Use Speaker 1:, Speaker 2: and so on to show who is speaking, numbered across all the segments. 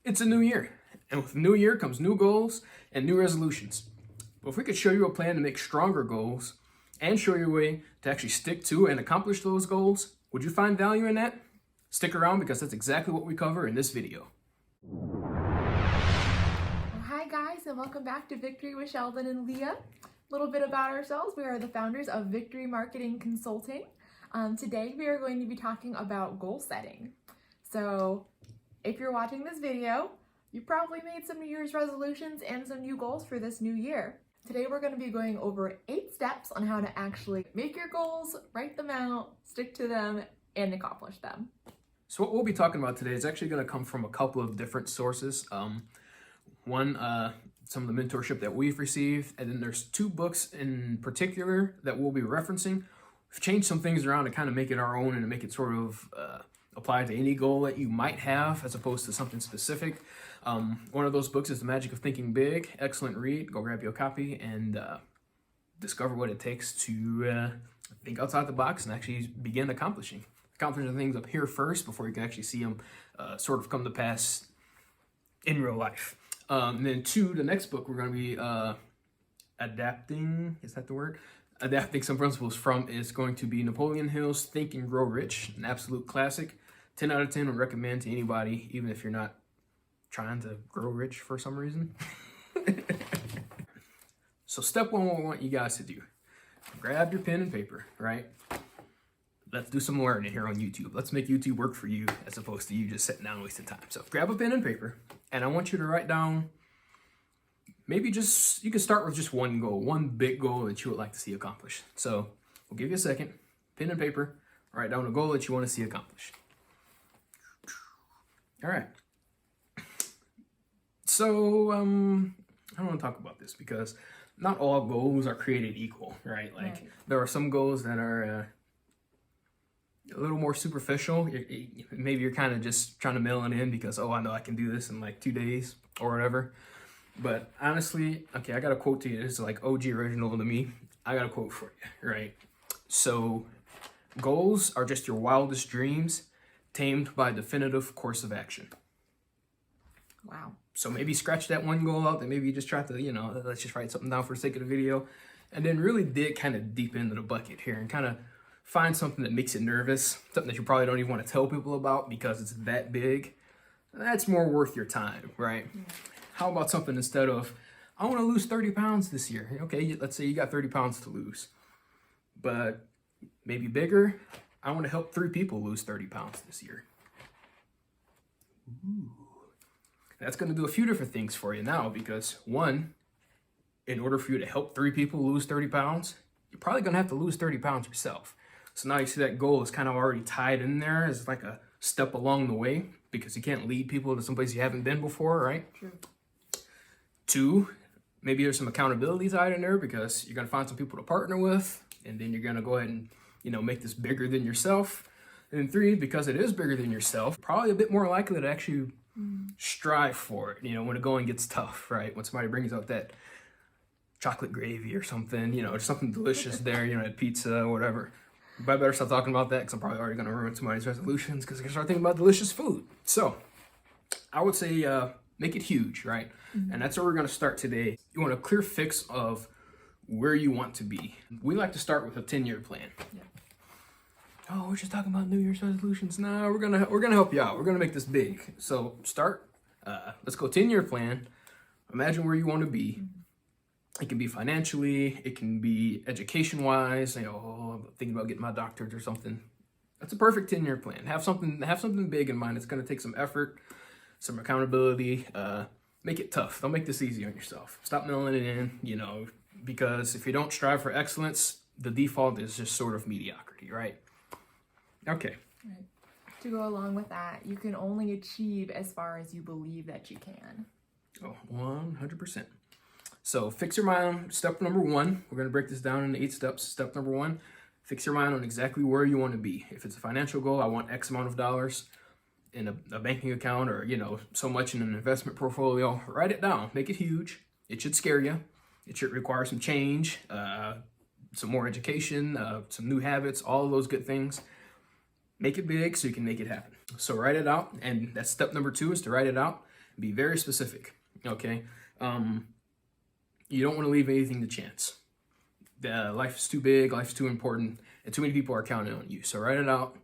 Speaker 1: It's a new year, and with a new year comes new goals and new resolutions. But if we could show you a plan to make stronger goals and show you a way to actually stick to and accomplish those goals, would you find value in that? Stick around because that's exactly what we cover in this video.
Speaker 2: Well, hi guys, and welcome back to Victory with Sheldon and Leah. A little bit about ourselves. We are the founders of Victory Marketing Consulting. Today we are going to be talking about goal setting. So if you're watching this video, you probably made some New Year's resolutions and some new goals for this new year. Today we're going to be going over 8 steps on how to actually make your goals, write them out, stick to them, and accomplish them.
Speaker 1: So what we'll be talking about today is actually going to come from a couple of different sources. One, some of the mentorship that we've received, and then there's 2 books in particular that we'll be referencing. We've changed some things around to kind of make it our own and to make it sort of apply to any goal that you might have as opposed to something specific. One of those books is The Magic of Thinking Big. Excellent read. Go grab your copy and discover what it takes to think outside the box and actually begin accomplishing things up here first before you can actually see them sort of come to pass in real life. And then 2, the next book we're going to be adapting, is that the word? Adapting some principles from is going to be Napoleon Hill's Think and Grow Rich, an absolute classic. 10 out of 10 would recommend to anybody, even if you're not trying to grow rich for some reason. So step 1, what we want you guys to do, grab your pen and paper, right? Let's do some learning here on YouTube. Let's make YouTube work for you as opposed to you just sitting down wasting time. So grab a pen and paper, and I want you to write down, maybe just, you can start with just one goal, one big goal that you would like to see accomplished. So we'll give you a second, pen and paper, write down a goal that you want to see accomplished. All right. So I want to talk about this because not all goals are created equal, right? Like there are some goals that are a little more superficial. Maybe you're kind of just trying to mail it in because, oh, I know I can do this in like 2 days or whatever. But honestly, okay, I got a quote to you. It's like OG original to me. I got a quote for you, right? So goals are just your wildest dreams tamed by a definitive course of action.
Speaker 2: Wow.
Speaker 1: So maybe scratch that one goal out that maybe you just try to, let's just write something down for the sake of the video. And then really dig kind of deep into the bucket here and kind of find something that makes you nervous, something that you probably don't even want to tell people about because it's that big. That's more worth your time, right? Yeah. How about something instead of, I want to lose 30 pounds this year. Okay, let's say you got 30 pounds to lose. But maybe bigger, I want to help 3 people lose 30 pounds this year. Ooh. That's going to do a few different things for you now because 1, in order for you to help 3 people lose 30 pounds, you're probably going to have to lose 30 pounds yourself. So now you see that goal is kind of already tied in there as like a step along the way because you can't lead people to someplace you haven't been before, right? True. 2, maybe there's some accountability tied in there because you're going to find some people to partner with, and then you're going to go ahead and, make this bigger than yourself. And then 3, because it is bigger than yourself, probably a bit more likely to actually strive for it, when the going gets tough, right? When somebody brings out that chocolate gravy or something, just something delicious there, that pizza or whatever. But I better stop talking about that because I'm probably already going to ruin somebody's resolutions because I can start thinking about delicious food. So I would say make it huge, right? Mm-hmm. And that's where we're going to start today. You want a clear fix of where you want to be. We like to start with a 10-year plan. Yeah. Oh, we're just talking about New Year's resolutions. No, we're gonna help you out. We're gonna make this big. So start. Let's go 10-year plan. Imagine where you want to be. Mm-hmm. It can be financially. It can be education-wise. I'm thinking about getting my doctorate or something. That's a perfect 10-year plan. Have something big in mind. It's gonna take some effort, some accountability. Make it tough. Don't make this easy on yourself. Stop mailing it in. Because if you don't strive for excellence, the default is just sort of mediocrity, right? Okay.
Speaker 2: Right. To go along with that, you can only achieve as far as you believe that you can.
Speaker 1: Oh, 100%. So fix your mind. Step number 1, we're going to break this down into 8 steps. Step number 1, fix your mind on exactly where you want to be. If it's a financial goal, I want X amount of dollars in a banking account or, so much in an investment portfolio. Write it down. Make it huge. It should scare you. It should require some change, some more education, some new habits, all of those good things. Make it big so you can make it happen. So write it out, and that's step number 2 is to write it out. Be very specific, okay? You don't want to leave anything to chance. Life is too big, life's too important, and too many people are counting on you. So write it out,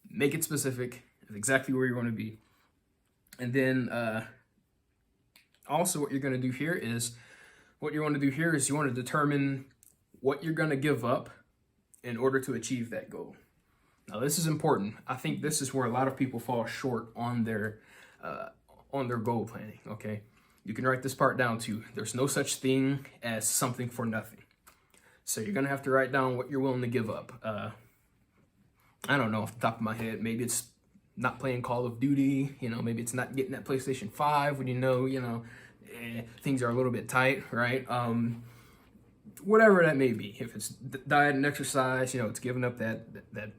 Speaker 1: make it specific of exactly where you're going to be. And then also what you're going to do here is, you want to determine what you're going to give up in order to achieve that goal. Now, this is important. I think this is where a lot of people fall short on their goal planning, okay? You can write this part down too. There's no such thing as something for nothing. So you're going to have to write down what you're willing to give up. I don't know off the top of my head. Maybe it's not playing Call of Duty. Maybe it's not getting that PlayStation 5 when things are a little bit tight, right? Whatever that may be. If it's diet and exercise, it's giving up that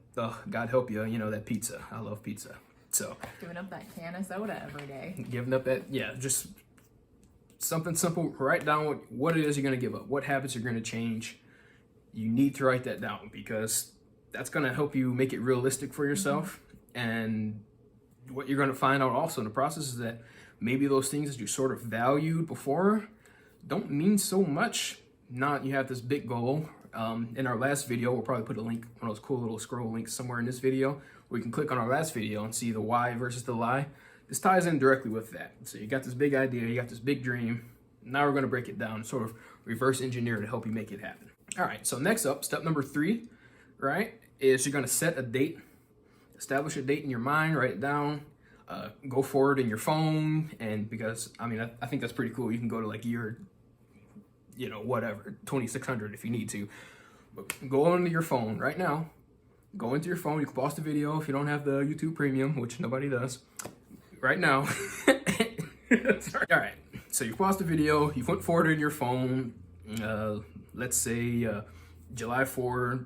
Speaker 1: God help you, that pizza. I love pizza. So
Speaker 2: giving up that can of soda every day.
Speaker 1: Giving up that, just something simple. Write down what it is you're going to give up, what habits you're going to change. You need to write that down because that's going to help you make it realistic for yourself. And what you're going to find out also in the process is that maybe those things that you sort of valued before don't mean so much. Not you have this big goal. In our last video, we'll probably put a link, one of those cool little scroll links somewhere in this video, where you can click on our last video and see the why versus the lie. This ties in directly with that. So you got this big idea, you got this big dream. Now we're going to break it down, sort of reverse engineer to help you make it happen. All right, so next up, step number 3, right, is you're going to set a date. Establish a date in your mind, write it down, go forward in your phone, and because, I think that's pretty cool. You can go to like year, whatever, 2600 if you need to. But go into your phone right now. Go into your phone. You can pause the video if you don't have the YouTube Premium, which nobody does. Right now. Sorry. All right, so you paused the video. You went forward in your phone. Let's say July 4,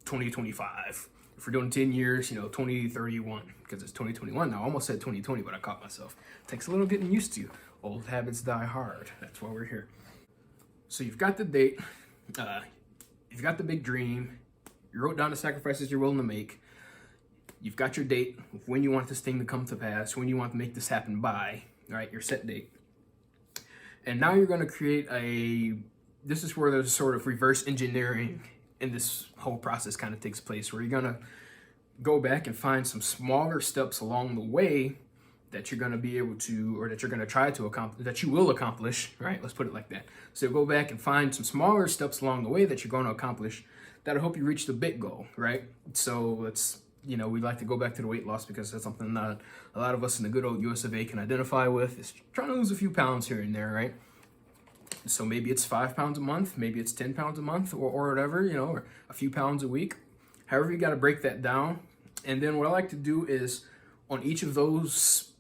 Speaker 1: 2025. If we're doing 10 years, 2031, because it's 2021 now. I almost said 2020, but I caught myself. Takes a little getting used to. Old habits die hard. That's why we're here. So you've got the date. You've got the big dream. You wrote down the sacrifices you're willing to make. You've got your date of when you want this thing to come to pass, when you want to make this happen by, right? Your set date. And now you're going to create this is where there's sort of reverse engineering in this whole process kind of takes place, where you're going to go back and find some smaller steps along the way that you're going to be able to, or that you're going to try to accomplish, that you will accomplish, right? Let's put it like that. So go back and find some smaller steps along the way that you're going to accomplish that'll help you reach the big goal, right? So let's, we like to go back to the weight loss because that's something that a lot of us in the good old US of A can identify with, is trying to lose a few pounds here and there, right? So maybe it's 5 pounds a month, maybe it's 10 pounds a month or whatever, or a few pounds a week. However, you got to break that down. And then what I like to do is on each of those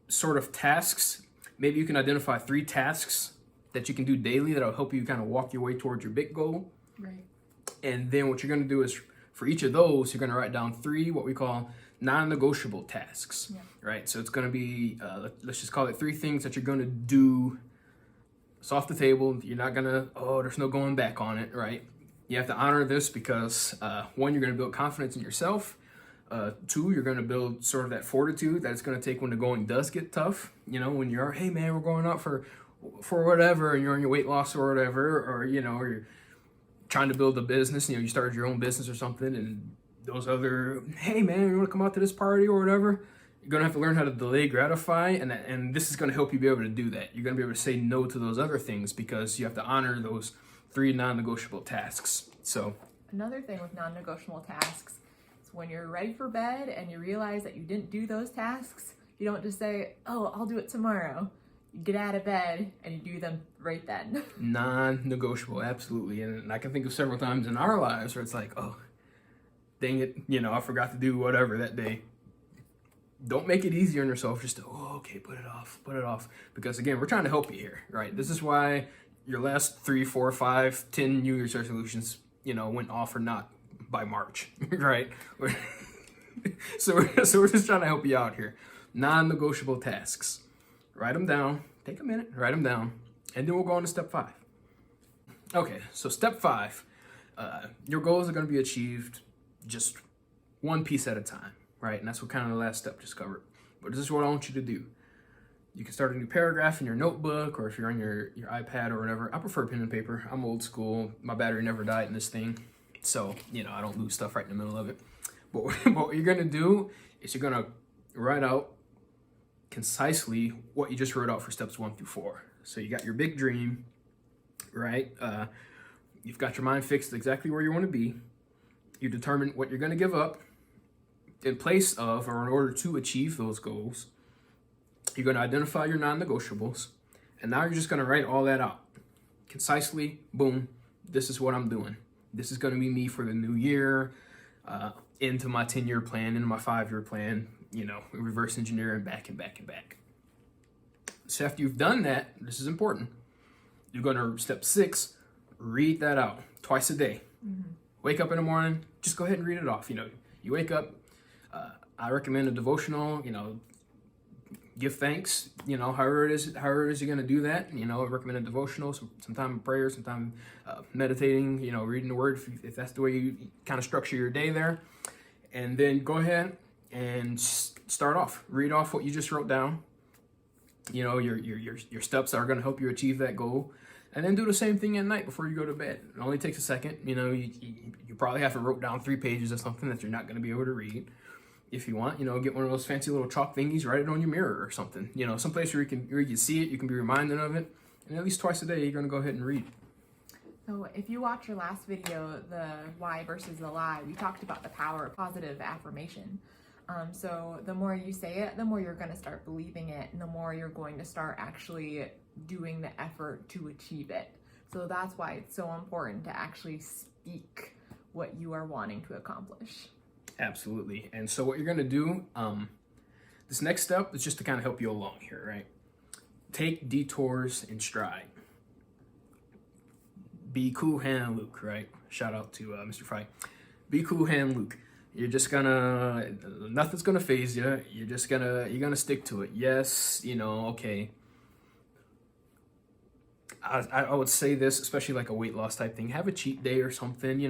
Speaker 1: sort of tasks, maybe you can identify 3 tasks that you can do daily that'll help you kind of walk your way towards your big goal.
Speaker 2: Right.
Speaker 1: And then what you're going to do is for each of those, you're going to write down 3 what we call non-negotiable tasks, right? So it's going to be, let's just call it 3 things that you're going to do. It's off the table. You're not going to, there's no going back on it, right? You have to honor this because 1, you're going to build confidence in yourself. 2, you're going to build sort of that fortitude that it's going to take when the going does get tough. When you're, hey man, we're going out for whatever, and you're on your weight loss or whatever, or you're trying to build a business. You started your own business or something, and those other, hey man, you want to come out to this party or whatever. You're going to have to learn how to delay gratify, and this is going to help you be able to do that. You're going to be able to say no to those other things because you have to honor those 3 non-negotiable tasks. So
Speaker 2: another thing with non-negotiable tasks is when you're ready for bed and you realize that you didn't do those tasks, you don't just say, I'll do it tomorrow. You get out of bed and you do them right then.
Speaker 1: Non-negotiable, absolutely. And I can think of several times in our lives where it's like, dang it, I forgot to do whatever that day. Don't make it easier on yourself. Just, okay, put it off. Because again, we're trying to help you here, right? This is why your last 3, 4, 5, 10 New Year's resolutions, went off or not by March, right? So we're just trying to help you out here. Non-negotiable tasks. Write them down. Take a minute, write them down. And then we'll go on to step 5. Okay, so step 5. Your goals are going to be achieved just one piece at a time. Right, and that's what kind of the last step just covered. But this is what I want you to do. You can start a new paragraph in your notebook, or if you're on your iPad or whatever. I prefer pen and paper. I'm old school. My battery never died in this thing. So, I don't lose stuff right in the middle of it. But what you're going to do is you're going to write out concisely what you just wrote out for steps 1 through 4. So you got your big dream, right? You've got your mind fixed exactly where you want to be. You determine what you're going to give up in place of, or in order to achieve those goals. You're going to identify your non-negotiables. And now you're just going to write all that out. Concisely, boom, this is what I'm doing. This is going to be me for the new year, into my 10-year plan, into my 5-year plan, reverse engineer and back and back and back. So after you've done that, this is important. You're going to, step 6, read that out twice a day. Mm-hmm. Wake up in the morning, just go ahead and read it off. You wake up, I recommend a devotional, give thanks, however it is you're going to do that. I recommend a devotional, some time in prayer, some time meditating, reading the word, if that's the way you kind of structure your day there. And then go ahead and start off. Read off what you just wrote down. Your steps are going to help you achieve that goal. And then do the same thing at night before you go to bed. It only takes a second. You probably have to wrote down 3 pages of something that you're not going to be able to read. If you want, get one of those fancy little chalk thingies, write it on your mirror or something. Someplace where you can see it, you can be reminded of it. And at least twice a day, you're going to go ahead and read.
Speaker 2: So if you watch your last video, the why versus the lie, we talked about the power of positive affirmation. So the more you say it, the more you're going to start believing it, and the more you're going to start actually doing the effort to achieve it. So that's why it's so important to actually speak what you are wanting to accomplish.
Speaker 1: Absolutely. And so what you're going to do, this next step is just to kind of help you along here, right? Take detours in stride. Be cool hand Luke, right? Shout out to Mr. Fry. Be cool hand Luke. You're just nothing's gonna phase you. You're gonna stick to it. Yes, okay. I would say this, especially like a weight loss type thing. Have a cheat day or something.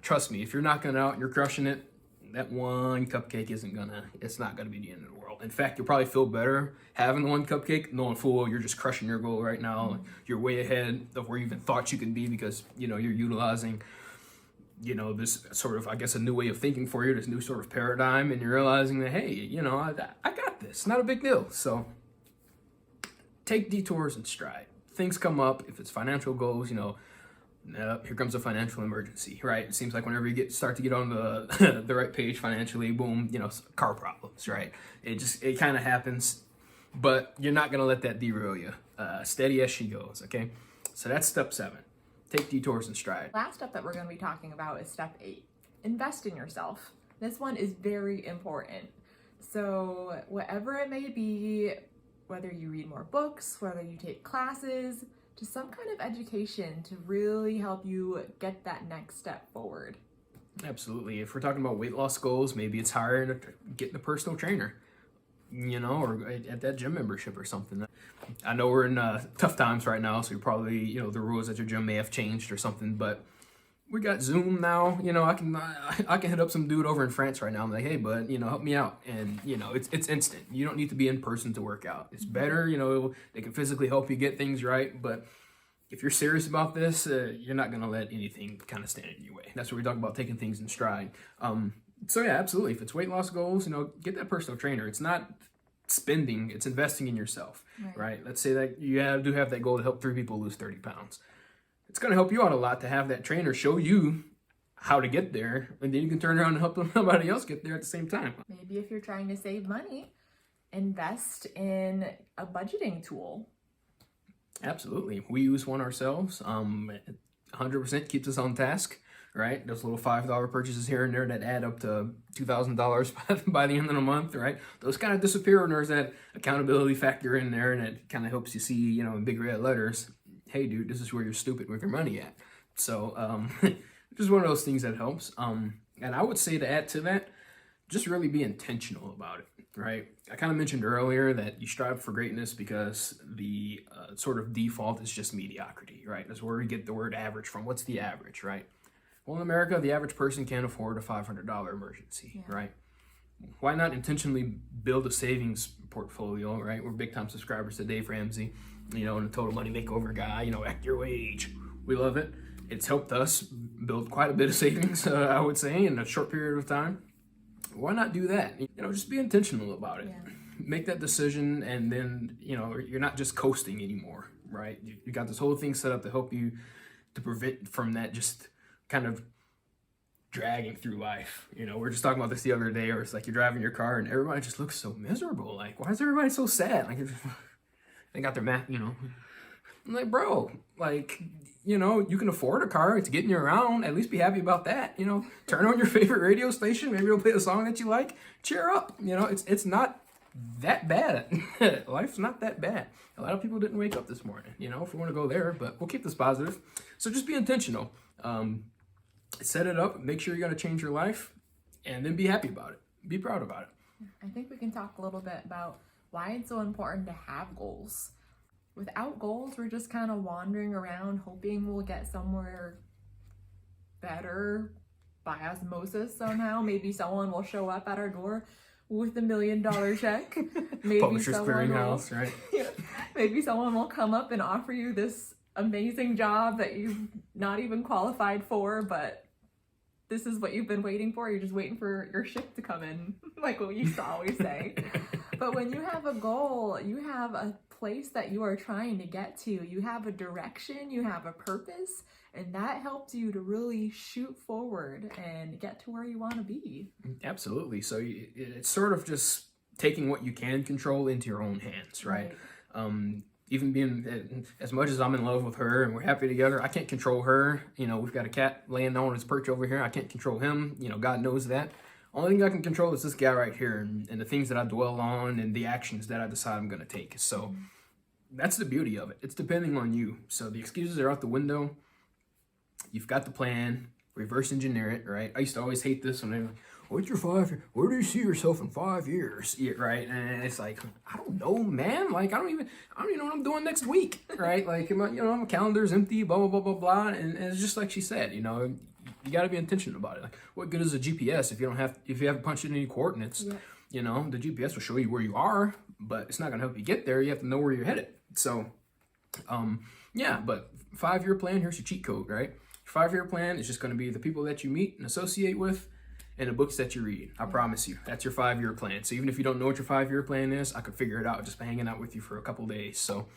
Speaker 1: Trust me, if you're knocking it out and you're crushing it, that one cupcake it's not gonna be the end of the world. In fact, you'll probably feel better having one cupcake, knowing full well you're just crushing your goal right now. Mm-hmm. You're way ahead of where you even thought you could be because you're utilizing this sort of, I guess, a new way of thinking for you, this new sort of paradigm, and you're realizing that, hey, I got this. Not a big deal. So take detours in stride. Things come up. If it's financial goals, here comes a financial emergency, right? It seems like whenever you start to get on the the right page financially, boom, car problems, right? It kind of happens, but you're not going to let that derail you. Steady as she goes, okay? So that's step 7. Take detours in stride.
Speaker 2: Last step that we're going to be talking about is step 8. Invest in yourself. This one is very important. So whatever it may be, whether you read more books, whether you take classes, just some kind of education to really help you get that next step forward.
Speaker 1: Absolutely. If we're talking about weight loss goals, maybe it's getting a personal trainer, or at that gym membership or something. I know we're in tough times right now, so you probably, the rules at your gym may have changed or something, but we got Zoom now. I can hit up some dude over in France right now. I'm like, hey, bud, help me out. And, it's instant. You don't need to be in person to work out. It's better, they can physically help you get things right. But if you're serious about this, you're not going to let anything kind of stand in your way. That's what we're talking about, taking things in stride. So yeah, absolutely. If it's weight loss goals, get that personal trainer. It's not spending, it's investing in yourself, right? Let's say that you do have that goal to help 3 people lose 30 pounds. It's going to help you out a lot to have that trainer show you how to get there, and then you can turn around and help somebody else get there at the same time.
Speaker 2: Maybe if you're trying to save money, invest in a budgeting tool.
Speaker 1: Absolutely. We use one ourselves. 100% keeps us on task, right? Those little $5 purchases here and there that add up to $2,000 by the end of the month, right? Those kind of disappear when there's that accountability factor in there, and it kind of helps you see, in big red letters, hey, dude, this is where you're stupid with your money at. So just one of those things that helps. And I would say to add to that, just really be intentional about it, right? I kind of mentioned earlier that you strive for greatness because the sort of default is just mediocrity, right? That's where we get the word average from. What's the average, right? Well, in America, the average person can't afford a $500 emergency, right? why not intentionally build a savings portfolio, right? We're big time subscribers to Dave Ramsey, and a Total Money Makeover guy, act your age. We love it. It's helped us build quite a bit of savings, I would say, in a short period of time. Why not do that? Just be intentional about it.
Speaker 2: Yeah.
Speaker 1: Make that decision, and then, you're not just coasting anymore, right? You got this whole thing set up to help you to prevent from that just kind of dragging through life. We were just talking about this the other day, where it's like you're driving your car and everybody just looks so miserable. Like, why is everybody so sad? Like, they got their I'm like, bro, like, you can afford a car. It's getting you around. At least be happy about that. Turn on your favorite radio station. Maybe it'll play a song that you like. Cheer up. It's not that bad. Life's not that bad. A lot of people didn't wake up this morning, if we want to go there, but we'll keep this positive. So just be intentional. Set it up, make sure you're going to change your life, and then be happy about it. Be proud about it.
Speaker 2: I think we can talk a little bit about why it's so important to have goals. Without goals, we're just kind of wandering around hoping we'll get somewhere better by osmosis somehow. Maybe someone will show up at our door with $1 million check. Maybe
Speaker 1: Publishers Clearinghouse, right?
Speaker 2: Yeah, maybe someone will come up and offer you this amazing job that you've not even qualified for, but this is what you've been waiting for. You're just waiting for your ship to come in, like what we used to always say. But when you have a goal, you have a place that you are trying to get to. You have a direction, you have a purpose, and that helps you to really shoot forward and get to where you want to be.
Speaker 1: Absolutely. So it's sort of just taking what you can control into your own hands, right? Even being, as much as I'm in love with her and we're happy together, I can't control her. We've got a cat laying on his perch over here. I can't control him. God knows that. Only thing I can control is this guy right here, and the things that I dwell on and the actions that I decide I'm going to take. So that's the beauty of it. It's depending on you. So the excuses are out the window. You've got the plan. Reverse engineer it, right? I used to always hate this when they were like, what's your 5 years? Where do you see yourself in 5 years? Yeah, right? And it's like, I don't know, man. Like, I don't even know what I'm doing next week, right? Like, my calendar's empty, blah, blah, blah, blah, blah. And it's just like she said, you got to be intentional about it. Like, what good is a GPS if you haven't punched in any coordinates? Yeah. The GPS will show you where you are, but it's not going to help you get there. You have to know where you're headed. So, but 5-year plan, here's your cheat code, right? Your 5-year plan is just going to be the people that you meet and associate with, and the books that you read. I promise you, that's your 5-year plan. So even if you don't know what your 5-year plan is, I could figure it out just by hanging out with you for a couple days. So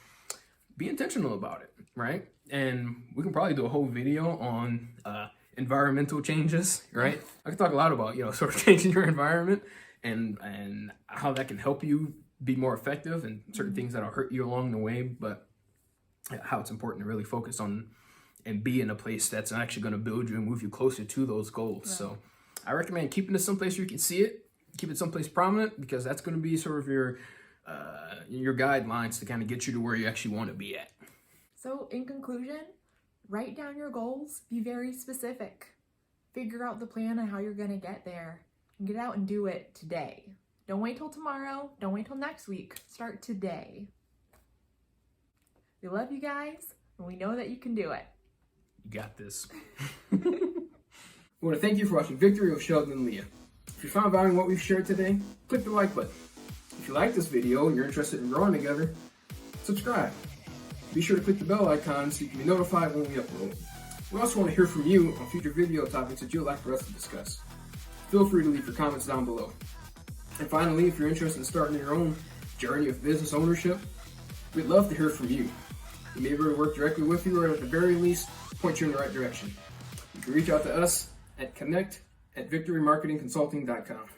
Speaker 1: be intentional about it, right? And we can probably do a whole video on environmental changes, right? I can talk a lot about, sort of changing your environment and how that can help you be more effective and certain things that'll hurt you along the way, but how it's important to really focus on and be in a place that's actually going to build you and move you closer to those goals. Yeah. So I recommend keeping it someplace where you can see it, keep it someplace prominent, because that's going to be sort of your guidelines to kind of get you to where you actually want to be at.
Speaker 2: So in conclusion, write down your goals, be very specific, figure out the plan on how you're going to get there, and get out and do it today. Don't wait till tomorrow, don't wait till next week, start today. We love you guys, and we know that you can do it.
Speaker 1: You got this. I want to thank you for watching Victory with Sheldon and Leah. If you found value in what we've shared today, click the like button. If you like this video and you're interested in growing together, subscribe. Be sure to click the bell icon so you can be notified when we upload. We also want to hear from you on future video topics that you'd like for us to discuss. Feel free to leave your comments down below. And finally, if you're interested in starting your own journey of business ownership, we'd love to hear from you. We may be able to work directly with you, or at the very least, point you in the right direction. You can reach out to us at connect@victorymarketingconsulting.com.